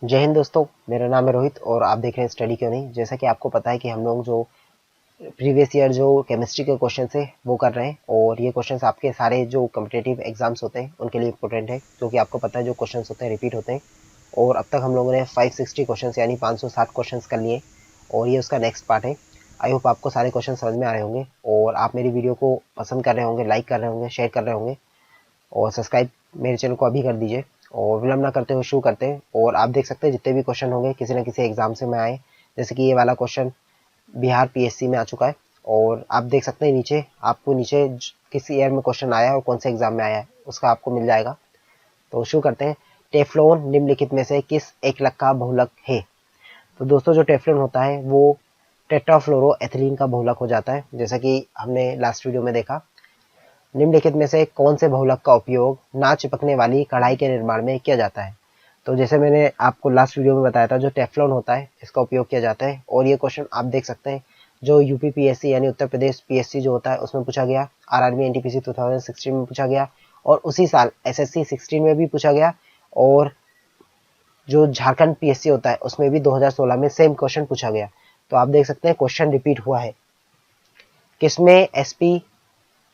जय हिंद दोस्तों, मेरा नाम है रोहित और आप देख रहे हैं स्टडी क्यों नहीं। जैसा कि आपको पता है कि हम लोग जो प्रीवियस ईयर जो केमिस्ट्री के क्वेश्चन है वो कर रहे हैं और ये क्वेश्चंस आपके सारे जो कम्पिटेटिव एग्जाम्स होते हैं उनके लिए इंपॉर्टेंट है, क्योंकि आपको पता है जो क्वेश्चंस होते हैं रिपीट होते हैं। और अब तक हम लोगों ने 560 क्वेश्चन यानी 560 क्वेश्चन कर लिए और ये उसका नेक्स्ट पार्ट है। आई होप आपको सारे क्वेश्चन समझ में आ रहे होंगे और आप मेरी वीडियो को पसंद कर रहे होंगे, लाइक कर रहे होंगे, शेयर कर रहे होंगे और सब्सक्राइब मेरे चैनल को अभी कर दीजिए। और विलम्ब ना करते हुए शुरू करते हैं। और आप देख सकते हैं जितने भी क्वेश्चन होंगे किसी न किसी एग्जाम से में आए, जैसे कि ये वाला क्वेश्चन बिहार पीएससी में आ चुका है। और आप देख सकते हैं नीचे आपको किस ईयर में क्वेश्चन आया है और कौन से एग्जाम में आया है उसका आपको मिल जाएगा। तो शुरू करते हैं। टेफ्लॉन निम्नलिखित में से किस एकलक का बहुलक है? तो दोस्तों जो टेफ्लॉन होता है वो टेट्राफ्लोरोएथिलीन का बहुलक हो जाता है, जैसा कि हमने लास्ट वीडियो में देखा। निम्नलिखित में से कौन से बहुलक का उपयोग ना चिपकने वाली कढ़ाई के निर्माण में किया जाता है? तो जैसे मैंने आपको लास्ट वीडियो में बताया था, जो टेफ्लॉन होता है इसका उपयोग किया जाता है। और ये क्वेश्चन आप देख सकते हैं जो यूपी पीएससी यानी उत्तर प्रदेश पीएससी जो होता है उसमें पूछा गया, आरआरबी एनटीपीसी 2016 में पूछा गया और उसी साल एसएससी 16 में भी पूछा गया। और जो झारखंड पीएससी होता है उसमें भी 2016 में सेम क्वेश्चन पूछा गया। तो आप देख सकते हैं क्वेश्चन रिपीट हुआ है। किसमें एसपी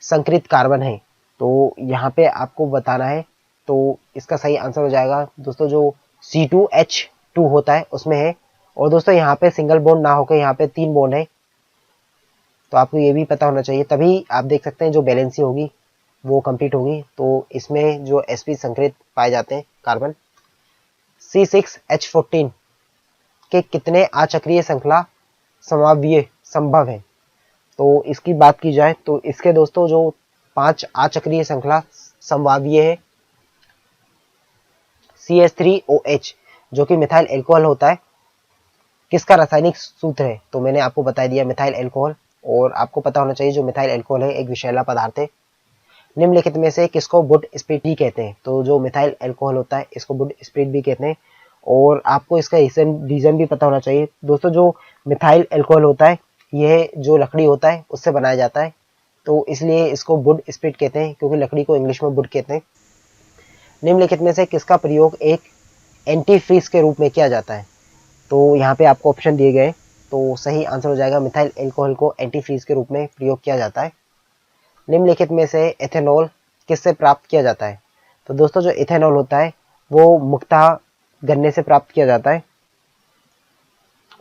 संकरित कार्बन है? तो यहाँ पे आपको बताना है। तो इसका सही आंसर हो जाएगा दोस्तों जो C2H2 होता है उसमें है। और दोस्तों यहाँ पे सिंगल बॉन्ड ना होकर यहाँ पे 3 बॉन्ड है, तो आपको ये भी पता होना चाहिए, तभी आप देख सकते हैं जो बैलेंसी होगी वो कंप्लीट होगी। तो इसमें जो sp संकरित पाए जाते हैं कार्बन, C6H14 के कितने आचक्रीय श्रृंखला संभाव्य संभव है? तो इसकी बात की जाए तो इसके दोस्तों जो 5 आचक्रीय श्रृंखला संभाव्य है। CH3OH जो कि मिथाइल एल्कोहल होता है, किसका रासायनिक सूत्र है? तो मैंने आपको बता दिया, मिथाइल एल्कोहल। और आपको पता होना चाहिए जो मिथाइल एल्कोहल है एक विषैला पदार्थ है। निम्नलिखित में से किसको वुड स्प्रिट भी कहते हैं? तो जो मिथाइल एल्कोहल होता है इसको वुड स्प्रिट भी कहते हैं। और आपको इसका रीजन भी पता होना चाहिए दोस्तों। जो मिथाइल एल्कोहल होता है यह जो लकड़ी होता है उससे बनाया जाता है, तो इसलिए इसको वुड स्प्रिट कहते हैं, क्योंकि लकड़ी को इंग्लिश में वुड कहते हैं। निम्नलिखित में से किसका प्रयोग एक एंटी फ्रीज के रूप में किया जाता है? तो यहाँ पे आपको ऑप्शन दिए गए, तो सही आंसर हो जाएगा मिथाइल एल्कोहल को एंटी फ्रीज के रूप में प्रयोग किया जाता है। निम्नलिखित में से एथेनॉल किससे प्राप्त किया जाता है? तो दोस्तों जो इथेनॉल होता है वो मुख्यतः गन्ने से प्राप्त किया जाता है।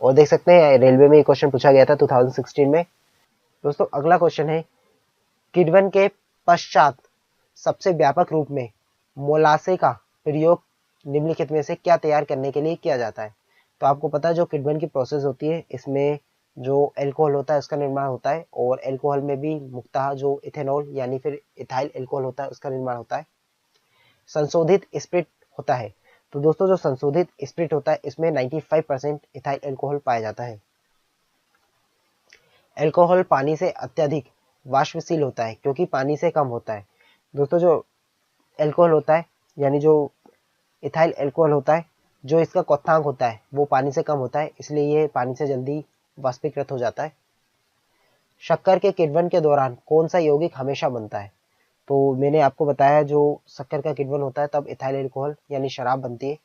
और देख सकते हैं रेलवे में ये क्वेश्चन पूछा गया था 2016 में। दोस्तों अगला क्वेश्चन है, किण्वन के पश्चात सबसे व्यापक रूप में मोलासे का प्रयोग निम्नलिखित में से क्या तैयार करने के लिए किया जाता है? तो आपको पता है जो किण्वन की प्रोसेस होती है इसमें जो अल्कोहल होता है उसका निर्माण होता है, और अल्कोहल में भी मुख्यतः जो इथेनॉल यानी फिर इथाइल अल्कोहल होता है उसका निर्माण होता है। संशोधित स्प्रिट होता है। तो दोस्तों जो संशोधित स्प्रिट होता है इसमें 95% इथाइल अल्कोहल पाया जाता है। अल्कोहल पानी से अत्यधिक वाष्पशील होता है क्योंकि पानी से कम होता है। दोस्तों जो अल्कोहल होता है यानी जो इथाइल अल्कोहल होता है, जो इसका क्वथनांक होता है वो पानी से कम होता है, इसलिए ये पानी से जल्दी वाष्पीकृत हो जाता है। शक्कर के किण्वन के दौरान कौन सा यौगिक हमेशा बनता है? तो मैंने आपको बताया जो शक्कर का किण्वन होता है तब इथाइल अल्कोहल यानी शराब बनती है।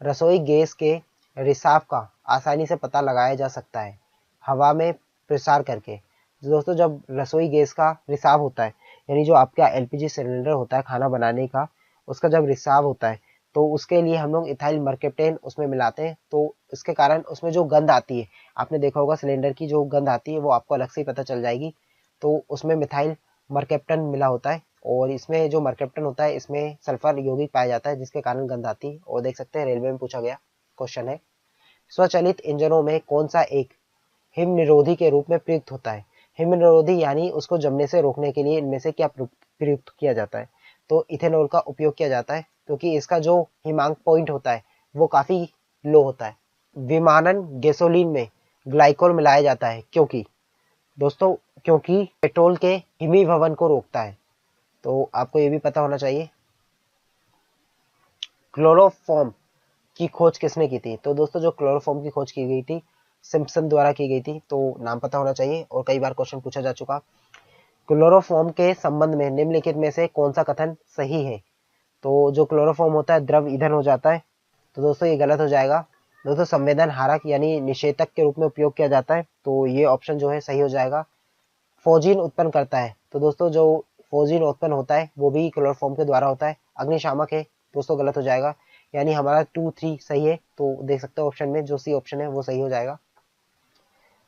रसोई गैस के रिसाव का आसानी से पता लगाया जा सकता है हवा में प्रसार करके। दोस्तों जब रसोई गैस का रिसाव होता है यानी जो आपका एलपीजी सिलेंडर होता है खाना बनाने का, उसका जब रिसाव होता है तो उसके लिए हम लोग इथाइल मर्केप्टेन उसमें मिलाते हैं। तो इसके कारण उसमें जो गंध आती है, आपने देखा होगा सिलेंडर की जो गंध आती है वो आपको अलग से ही पता चल जाएगी। तो उसमें मिथाइल मर्केप्टन मिला होता है, और इसमें जो मर्केप्टन होता है इसमें सल्फर यौगिक पाया जाता है जिसके कारण गंध आती है। और देख सकते हैं रेलवे में पूछा गया क्वेश्चन है, स्वचालित इंजनों में कौन सा एक हिम निरोधी के रूप में प्रयुक्त होता है? हिम निरोधी यानी उसको जमने से रोकने के लिए इनमें से क्या प्रयुक्त किया जाता है? तो इथेनॉल का उपयोग किया जाता है, क्योंकि इसका जो हिमांक पॉइंट होता है वो काफी लो होता है। विमानन गैसोलीन में ग्लाइकोल मिलाया जाता है क्योंकि दोस्तों क्योंकि पेट्रोल के हिमीभवन को रोकता है। तो आपको ये भी पता होना चाहिए। क्लोरोफॉर्म की खोज किसने की थी? तो दोस्तों जो क्लोरोफॉर्म की खोज की गई थी सिम्पसन द्वारा की गई थी। तो नाम पता होना चाहिए और कई बार क्वेश्चन पूछा जा चुका। क्लोरोफॉर्म के संबंध में निम्नलिखित में से कौन सा कथन सही है? तो जो क्लोरोफॉर्म होता है द्रव ईंधन हो जाता है। तो दोस्तों ये गलत हो जाएगा। दोस्तों संवेदन हारक यानी निषेधक के रूप में उपयोग किया जाता है, तो ये ऑप्शन जो है सही हो जाएगा। फोजीन उत्पन्न करता है, तो दोस्तों जो फोजीन उत्पन्न होता है वो भी क्लोरोफॉर्म के द्वारा होता है। अग्निशामक है, दोस्तों गलत हो जाएगा, यानी हमारा 2, 3 सही है, तो देख सकते हो ऑप्शन में जो सी ऑप्शन है वो सही हो जाएगा।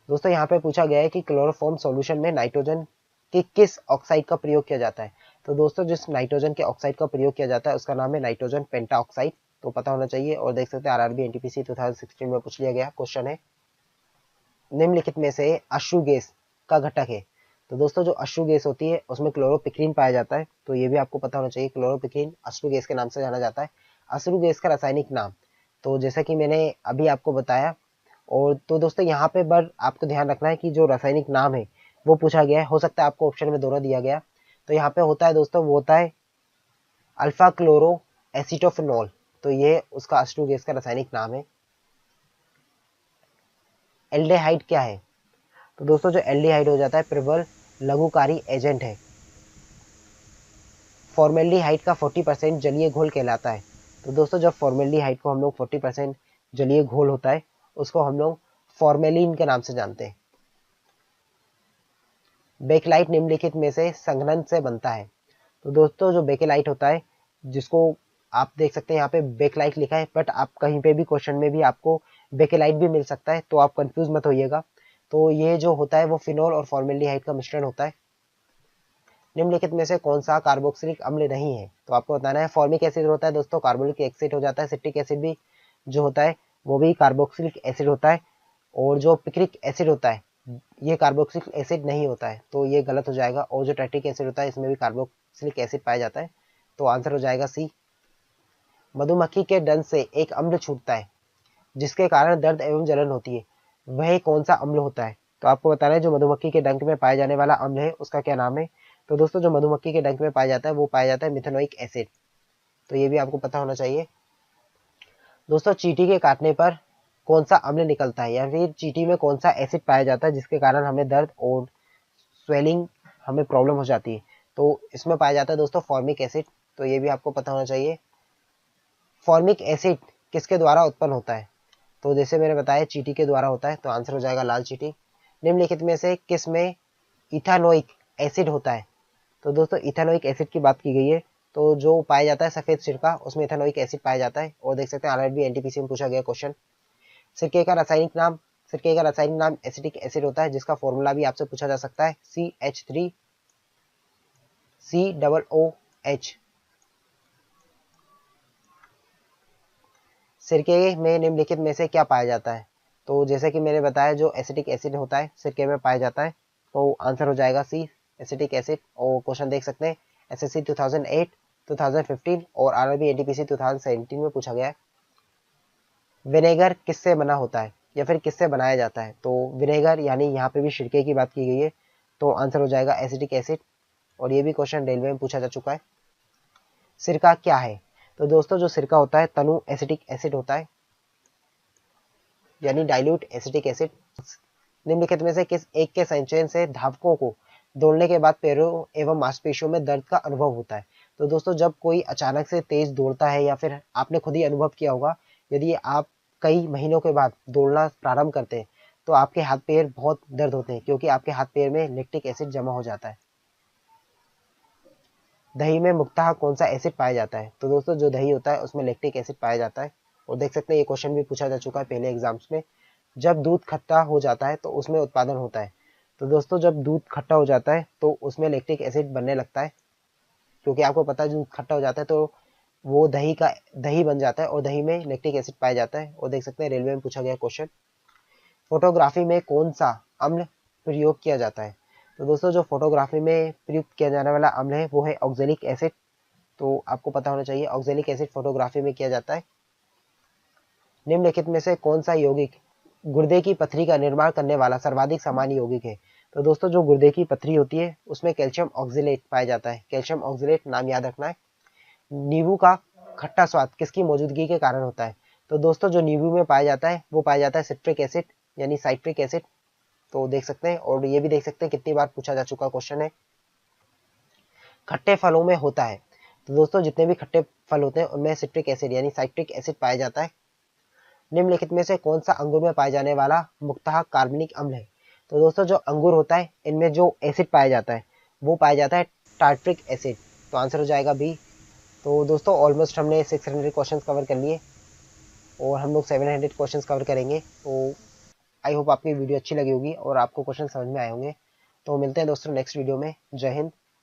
दोस्तों यहाँ पे पूछा गया है कि क्लोरोफॉर्म सॉल्यूशन में नाइट्रोजन के किस ऑक्साइड का प्रयोग किया जाता है। तो दोस्तों जिस नाइट्रोजन के ऑक्साइड का प्रयोग किया जाता है उसका नाम है नाइट्रोजन पेंटा ऑक्साइड, तो पता होना चाहिए। और देख सकते हैं आरआरबी एनटीपीसी 2016 में पूछ लिया गया क्वेश्चन है, निम्नलिखित में से अश्रु गैस का घटक है। तो दोस्तों जो अश्रु गैस होती है उसमें क्लोरोपिक्रीन पाया जाता है, तो ये भी आपको पता होना चाहिए। क्लोरोपिक्रीन अश्रु गैस के नाम से जाना जाता है। अश्रु गैस का रासायनिक नाम, तो जैसा कि मैंने अभी आपको बताया। और तो दोस्तों यहाँ पे बस आपको ध्यान रखना है कि जो रासायनिक नाम है वो पूछा गया है, हो सकता है आपको ऑप्शन में दोनों दिया गया। तो यहाँ पे होता है दोस्तों, वो होता है अल्फा क्लोरो एसिटोफिनॉल, तो ये उसका अश्रु गैस का रासायनिक नाम है। एल्डेहाइड क्या है? तो दोस्तों जो एल्डिहाइड हो जाता है प्रबल लघुकारी एजेंट है। फॉर्मेल्डिहाइड का 40% जलीय घोल कहलाता है। तो दोस्तों जब फॉर्मेल्डिहाइड को हम लोग 40% जलीय घोल होता है उसको हम लोग फॉर्मेलिन के नाम से जानते हैं। बेकेलाइट निम्नलिखित में से संघनन से बनता है। तो दोस्तों जो बेकेलाइट होता है, जिसको आप देख सकते हैं यहाँ पे बेकेलाइट लिखा है, बट आप कहीं पे भी क्वेश्चन में भी आपको बेकेलाइट भी मिल सकता है, तो आप कंफ्यूज मत होइएगा। तो ये जो होता है वो फिनोल और फॉर्मेल्डिहाइड का मिश्रण होता है। निम्नलिखित में से कौन सा कार्बोक्सिलिक अम्ल नहीं है? तो आपको बताना है। फॉर्मिक एसिड होता है दोस्तों, कार्बोलिक एसिड हो जाता है, सिट्रिक एसिड भी जो होता है वो भी कार्बोक्सिलिक एसिड होता है। और जो पिक्रिक एसिड होता है ये कार्बोक्सिलिक एसिड नहीं होता है, तो ये गलत हो जाएगा। और जो टैट्रिक एसिड होता है इसमें भी कार्बोक्सिलिक एसिड पाया जाता है, तो आंसर हो जाएगा सी। मधुमक्खी के डंक से एक अम्ल छूटता है जिसके कारण दर्द एवं जलन होती है, वह कौन सा अम्ल होता है? तो आपको बताना है जो मधुमक्खी के डंक में पाया जाने वाला अम्ल है उसका क्या नाम है। तो दोस्तों जो मधुमक्खी के डंक में पाया जाता है वो पाया जाता है मिथेनोइक एसिड, तो ये भी आपको पता होना चाहिए। दोस्तों चींटी के काटने पर कौन सा अम्ल निकलता है, या फिर चींटी में कौन सा एसिड पाया जाता है जिसके कारण हमें दर्द और स्वेलिंग हमें प्रॉब्लम हो जाती है? तो इसमें पाया जाता है दोस्तों फॉर्मिक एसिड, तो ये भी आपको पता होना चाहिए। फॉर्मिक एसिड किसके द्वारा उत्पन्न होता है? तो जैसे मैंने बताया चींटी के द्वारा होता है, तो आंसर हो जाएगा लाल चींटी। निम्नलिखित में से किस में इथानोइक एसिड होता है? तो दोस्तों इथानोइक एसिड की बात की गई है, तो जो पाया जाता है सफेद सिरका उसमें इथानोइक एसिड पाया जाता है। और देख सकते हैं आरआरबी एनटीपीसी में पूछा गया क्वेश्चन। सिरके का रासायनिक नाम, सिरके का रासायनिक नाम एसिटिक एसिड होता है, जिसका फॉर्मूला भी आपसे पूछा जा सकता है CH3COOH। सिरके में निम्नलिखित में से क्या पाया जाता है? तो जैसे कि मैंने बताया जो एसिटिक एसिड होता है सिरके में पाया जाता है, तो आंसर हो जाएगा सी एसिटिक एसिड। और क्वेश्चन देख सकते हैं एसएससी 2008, 2015 और आरआरबी एनटीपीसी 2017 में पूछा गया है। विनेगर किससे बना होता है या फिर किससे बनाया जाता है? तो विनेगर यानी यहाँ पे भी सिरके की बात की गई है, तो आंसर हो जाएगा एसिटिक एसिड। और ये भी क्वेश्चन रेलवे में पूछा जा चुका है। सिरका क्या है? तो दोस्तों जो सिरका होता है तनु एसिटिक एसिड होता है, यानी डाइल्यूट एसिटिक एसिड। निम्नलिखित में से किस एक के संचयन से धावकों को दौड़ने के बाद पैरों एवं मांसपेशियों में दर्द का अनुभव होता है? तो दोस्तों जब कोई अचानक से तेज दौड़ता है, या फिर आपने खुद ही अनुभव किया होगा, यदि आप कई महीनों के बाद दौड़ना प्रारंभ करते हैं तो आपके हाथ पैर बहुत दर्द होते हैं, क्योंकि आपके हाथ पैर में लैक्टिक एसिड जमा हो जाता है। दही में मुख्यतः कौन सा एसिड पाया जाता है? तो दोस्तों जो दही होता है उसमें लैक्टिक एसिड पाया जाता है। और देख सकते हैं ये क्वेश्चन भी पूछा जा चुका है पहले एग्जाम्स में। जब दूध खट्टा हो जाता है तो उसमें उत्पादन होता है। तो दोस्तों जब दूध खट्टा हो जाता है तो उसमें लैक्टिक एसिड बनने लगता है, क्योंकि आपको पता है दूध खट्टा हो जाता है तो वो दही बन जाता है और दही में लैक्टिक एसिड पाया जाता है। और देख सकते हैं रेलवे में पूछा गया क्वेश्चन, फोटोग्राफी में कौन सा अम्ल प्रयोग किया जाता है? तो दोस्तों जो फोटोग्राफी में प्रयुक्त किया जाने वाला अम्ल है वो है ऑक्जेलिक एसिड, तो आपको पता होना चाहिए ऑक्जेलिक एसिड फोटोग्राफी में किया जाता है। निम्नलिखित में से कौन सा यौगिक गुर्दे की पथरी का निर्माण करने वाला सर्वाधिक सामान्य यौगिक है? तो दोस्तों जो गुर्दे की पथरी होती है उसमें कैल्शियम ऑक्जेलेट पाया जाता है, कैल्शियम ऑक्जेलेट नाम याद रखना है। नींबू का खट्टा स्वाद किसकी मौजूदगी के कारण होता है? तो दोस्तों जो नींबू में पाया जाता है वो पाया जाता है सिट्रिक एसिड यानी साइट्रिक एसिड, तो देख सकते हैं। और ये भी देख सकते हैं कितनी बार पूछा जा चुका क्वेश्चन है। खट्टे फलों में होता है तो दोस्तों जितने भी खट्टे फल होते हैं उनमें सिट्रिक एसिड यानी साइट्रिक एसिड पाया जाता है। निम्नलिखित में से कौन सा अंगूर में पाया जाने वाला मुख्यतः कार्बनिक अम्ल है? तो दोस्तों जो अंगूर होता है इनमें जो एसिड पाया जाता है वो पाया जाता है टार्ट्रिक एसिड। तो आंसर हो जाएगा बी। तो दोस्तों ऑलमोस्ट हमने 600 क्वेश्चंस कवर कर लिए और हम लोग 700 क्वेश्चंस कवर करेंगे। तो आई होप आपकी वीडियो अच्छी लगी होगी और आपको क्वेश्चन समझ में आए होंगे। तो मिलते हैं दोस्तों नेक्स्ट वीडियो में। जय हिंद।